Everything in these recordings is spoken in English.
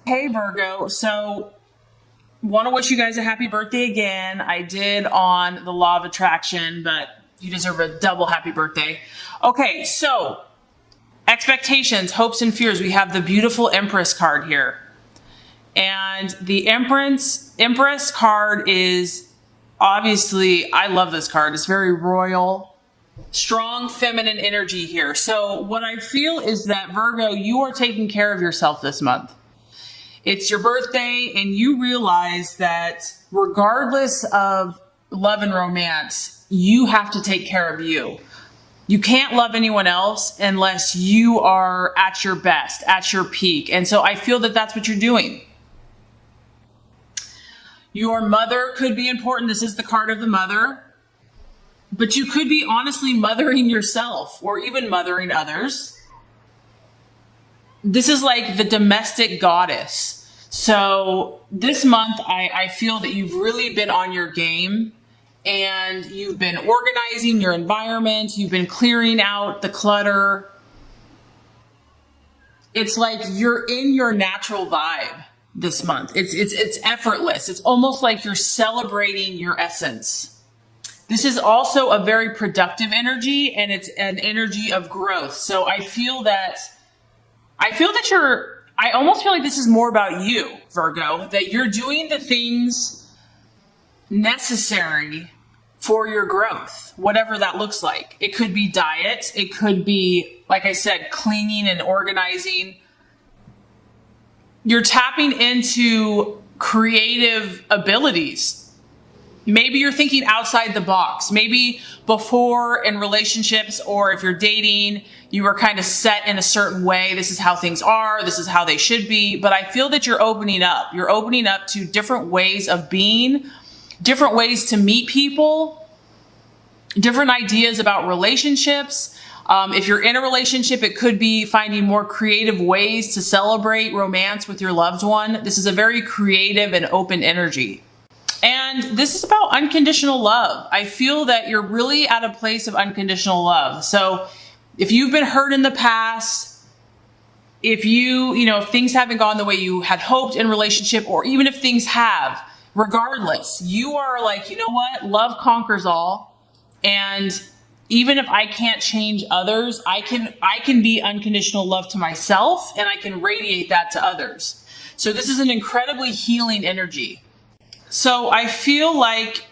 Hey Virgo, so want to wish you guys a happy birthday again. I did on the law of attraction, but you deserve a double happy birthday. Okay, so expectations, hopes, and fears. We have the beautiful Empress card here. And the Empress card is obviously, I love this card. It's very royal, strong feminine energy here. So what I feel is that Virgo, you are taking care of yourself this month. It's your birthday, and you realize that regardless of love and romance, you have to take care of you. You can't love anyone else unless you are at your best, at your peak. And so I feel that that's what you're doing. Your mother could be important. This is the card of the mother. But you could be honestly mothering yourself or even mothering others. This is like the domestic goddess. So this month, I feel that you've really been on your game and you've been organizing your environment. You've been clearing out the clutter. It's like you're in your natural vibe this month. It's effortless. It's almost like you're celebrating your essence. This is also a very productive energy, and it's an energy of growth. So I almost feel like this is more about you, Virgo, that you're doing the things necessary for your growth, whatever that looks like. It could be diet. It could be, like I said, cleaning and organizing. You're tapping into creative abilities. Maybe you're thinking outside the box. Maybe before in relationships or if you're dating, you were kind of set in a certain way. This is how things are. This is how they should be. But I feel that you're opening up. You're opening up to different ways of being, different ways to meet people, different ideas about relationships. If you're in a relationship, it could be finding more creative ways to celebrate romance with your loved one. This is a very creative and open energy. And this is about unconditional love. I feel that you're really at a place of unconditional love. So if you've been hurt in the past, if if things haven't gone the way you had hoped in relationship, or even if things have, regardless, you are like, you know what? Love conquers all. And even if I can't change others, I can be unconditional love to myself, and I can radiate that to others. So this is an incredibly healing energy. So I feel like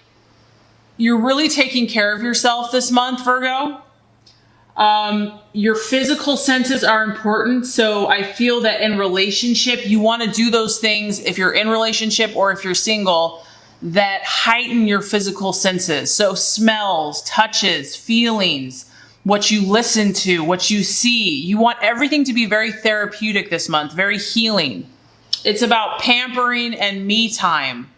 you're really taking care of yourself this month, Virgo. Your physical senses are important. So I feel that in relationship, you want to do those things if you're in relationship or if you're single that heighten your physical senses. So smells, touches, feelings, what you listen to, what you see. You want everything to be very therapeutic this month, very healing. It's about pampering and me time.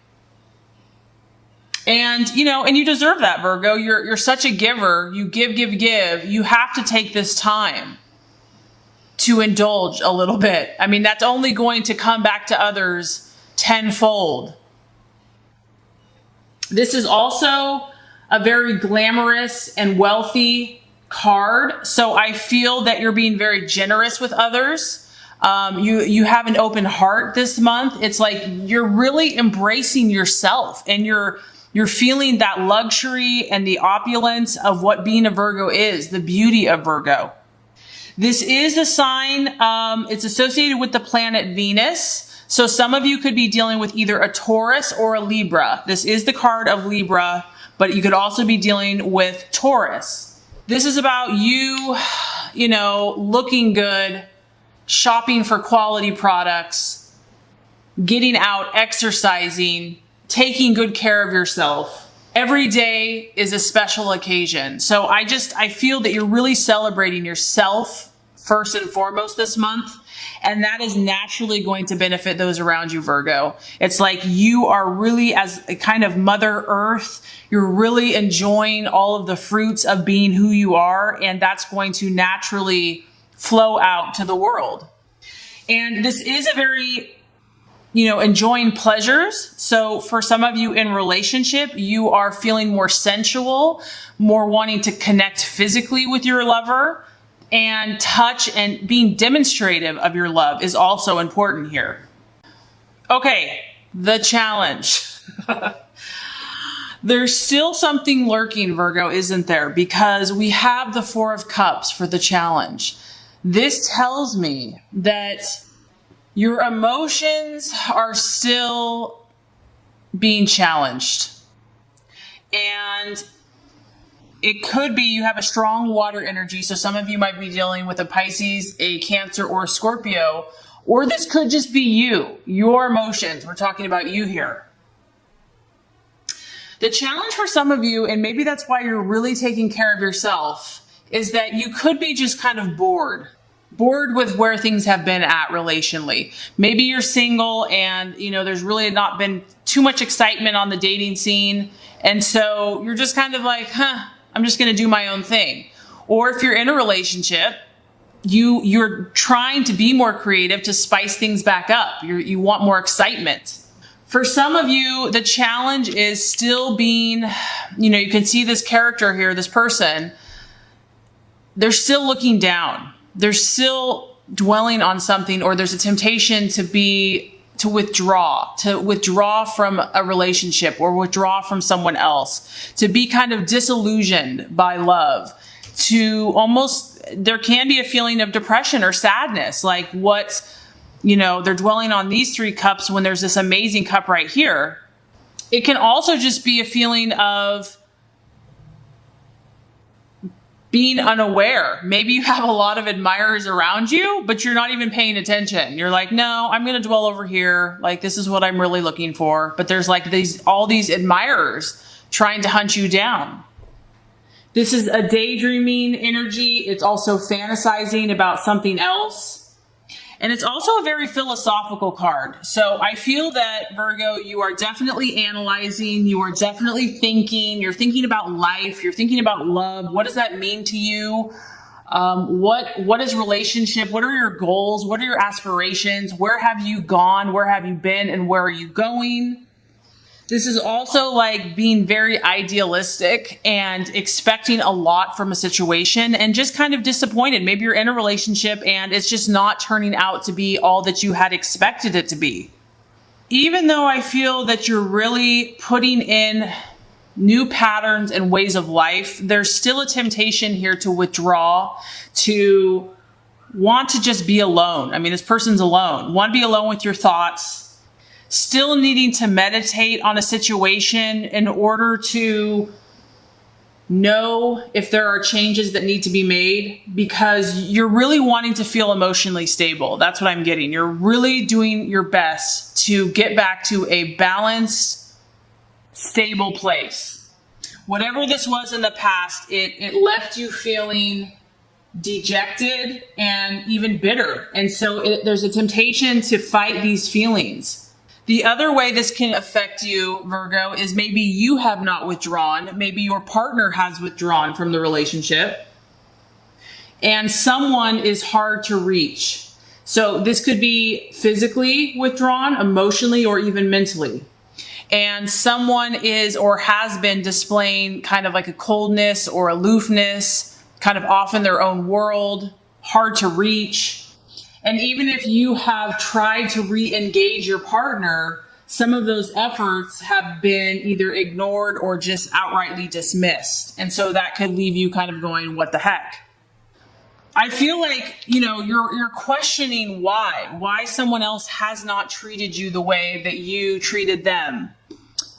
And you deserve that, Virgo. You're such a giver. You give. You have to take this time to indulge a little bit. I mean, that's only going to come back to others tenfold. This is also a very glamorous and wealthy card. So I feel that you're being very generous with others. You have an open heart this month. It's like you're really embracing yourself, and you're feeling that luxury and the opulence of what being a Virgo is, the beauty of Virgo. This is a sign, it's associated with the planet Venus. So some of you could be dealing with either a Taurus or a Libra. This is the card of Libra, but you could also be dealing with Taurus. This is about you, looking good, shopping for quality products, getting out, exercising, taking good care of yourself. Every day is a special occasion. So I feel that you're really celebrating yourself first and foremost this month. And that is naturally going to benefit those around you, Virgo. It's like you are really, as a kind of Mother Earth, you're really enjoying all of the fruits of being who you are. And that's going to naturally flow out to the world. And this is a very enjoying pleasures. So for some of you in relationship, you are feeling more sensual, more wanting to connect physically with your lover, and touch and being demonstrative of your love is also important here. Okay, the challenge. There's still something lurking, Virgo, isn't there? Because we have the Four of Cups for the challenge. This tells me that your emotions are still being challenged. And it could be you have a strong water energy. So some of you might be dealing with a Pisces, a Cancer, or a Scorpio. Or this could just be you, your emotions. We're talking about you here. The challenge for some of you, and maybe that's why you're really taking care of yourself, is that you could be just kind of bored with where things have been at relationally. Maybe you're single and, there's really not been too much excitement on the dating scene. And so you're just kind of like, I'm just going to do my own thing. Or if you're in a relationship, you're trying to be more creative to spice things back up. You want more excitement. For some of you, the challenge is still being, you can see this character here, this person, they're still looking down. They're still dwelling on something, or there's a temptation to withdraw from a relationship or withdraw from someone else, to be kind of disillusioned by love, there can be a feeling of depression or sadness, like they're dwelling on these three cups when there's this amazing cup right here. It can also just be a feeling of being unaware. Maybe you have a lot of admirers around you, but you're not even paying attention. You're like, no, I'm going to dwell over here. Like, this is what I'm really looking for. But there's like all these admirers trying to hunt you down. This is a daydreaming energy. It's also fantasizing about something else. And it's also a very philosophical card. So I feel that, Virgo, you are definitely analyzing. You are definitely thinking. You're thinking about life. You're thinking about love. What does that mean to you? What is relationship? What are your goals? What are your aspirations? Where have you gone? Where have you been? And where are you going? This is also like being very idealistic and expecting a lot from a situation and just kind of disappointed. Maybe you're in a relationship and it's just not turning out to be all that you had expected it to be. Even though I feel that you're really putting in new patterns and ways of life, there's still a temptation here to withdraw, to want to just be alone. I mean, this person's alone. Want to be alone with your thoughts. Still needing to meditate on a situation in order to know if there are changes that need to be made, because you're really wanting to feel emotionally stable. That's what I'm getting. You're really doing your best to get back to a balanced, stable place. Whatever this was in the past, it left you feeling dejected and even bitter. And so there's a temptation to fight these feelings. The other way this can affect you, Virgo, is maybe you have not withdrawn. Maybe your partner has withdrawn from the relationship and someone is hard to reach. So this could be physically withdrawn, emotionally, or even mentally. And someone is or has been displaying kind of like a coldness or aloofness, kind of off in their own world, hard to reach. And even if you have tried to re-engage your partner, some of those efforts have been either ignored or just outrightly dismissed. And so that could leave you kind of going, what the heck? I feel like, you're questioning why someone else has not treated you the way that you treated them.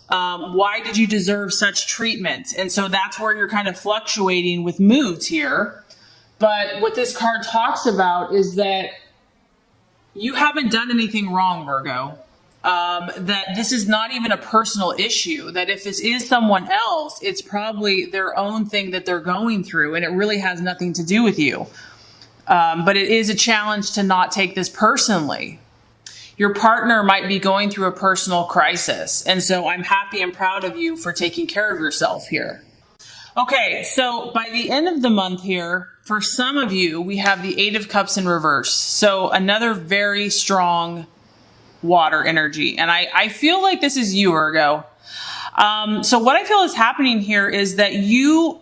Why did you deserve such treatment? And so that's where you're kind of fluctuating with moods here. But what this card talks about is that you haven't done anything wrong, Virgo. That this is not even a personal issue. That if this is someone else, it's probably their own thing that they're going through, and it really has nothing to do with you. But it is a challenge to not take this personally. Your partner might be going through a personal crisis, and so I'm happy and proud of you for taking care of yourself here. Okay, so by the end of the month here, for some of you, we have the Eight of Cups in reverse. So another very strong water energy. And I feel like this is you, Virgo. So what I feel is happening here is that you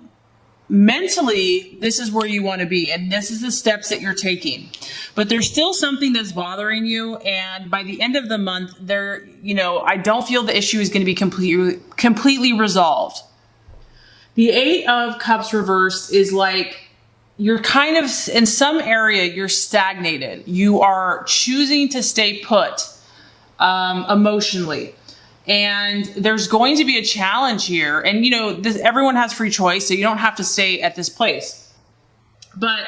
mentally, this is where you want to be, and this is the steps that you're taking. But there's still something that's bothering you, and by the end of the month, I don't feel the issue is going to be completely resolved. The Eight of Cups reversed is like you're kind of in some area, you're stagnated. You are choosing to stay put emotionally. And there's going to be a challenge here. And, everyone has free choice, so you don't have to stay at this place. But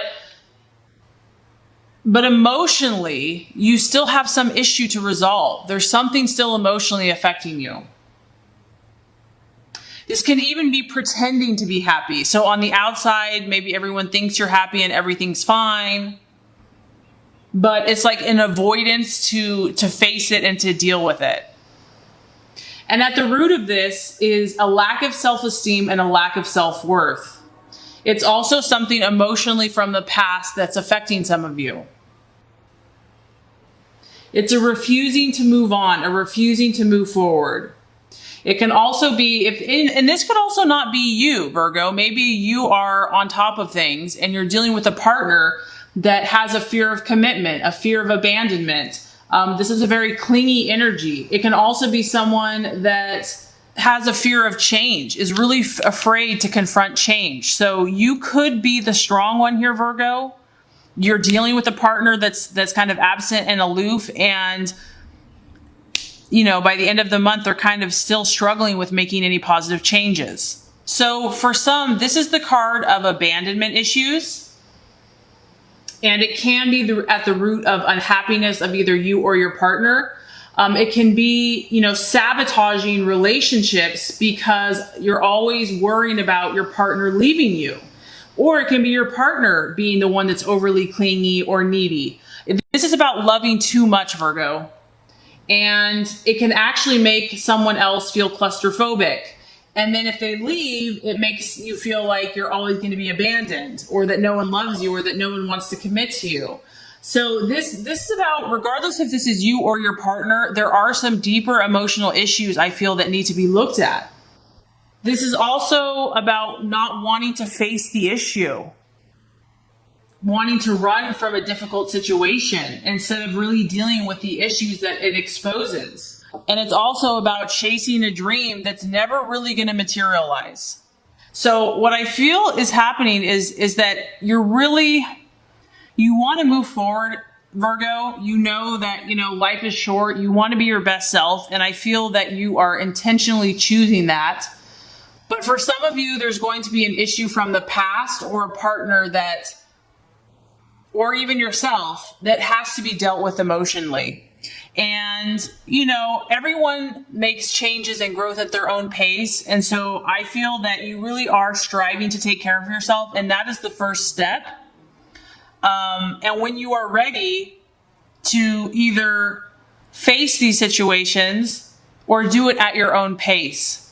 emotionally, you still have some issue to resolve. There's something still emotionally affecting you. This can even be pretending to be happy. So on the outside, maybe everyone thinks you're happy and everything's fine. But it's like an avoidance to face it and to deal with it. And at the root of this is a lack of self-esteem and a lack of self-worth. It's also something emotionally from the past that's affecting some of you. It's a refusing to move on, a refusing to move forward. It can also be, and this could also not be you, Virgo. Maybe you are on top of things and you're dealing with a partner that has a fear of commitment, a fear of abandonment. This is a very clingy energy. It can also be someone that has a fear of change, is really afraid to confront change. So you could be the strong one here, Virgo. You're dealing with a partner that's kind of absent and aloof, and by the end of the month, they're kind of still struggling with making any positive changes. So for some, this is the card of abandonment issues. And it can be at the root of unhappiness of either you or your partner. It can be, sabotaging relationships because you're always worrying about your partner leaving you. Or it can be your partner being the one that's overly clingy or needy. This is about loving too much, Virgo. And it can actually make someone else feel claustrophobic. And then if they leave, it makes you feel like you're always going to be abandoned, or that no one loves you, or that no one wants to commit to you. So this is about, regardless if this is you or your partner, there are some deeper emotional issues I feel that need to be looked at. This is also about not wanting to face the issue, wanting to run from a difficult situation instead of really dealing with the issues that it exposes. And it's also about chasing a dream that's never really going to materialize. So what I feel is happening is that you want to move forward, Virgo. You know that, life is short. You want to be your best self. And I feel that you are intentionally choosing that. But for some of you, there's going to be an issue from the past, or a partner or even yourself, that has to be dealt with emotionally. And, everyone makes changes and growth at their own pace. And so I feel that you really are striving to take care of yourself. And that is the first step. And when you are ready to either face these situations or do it at your own pace,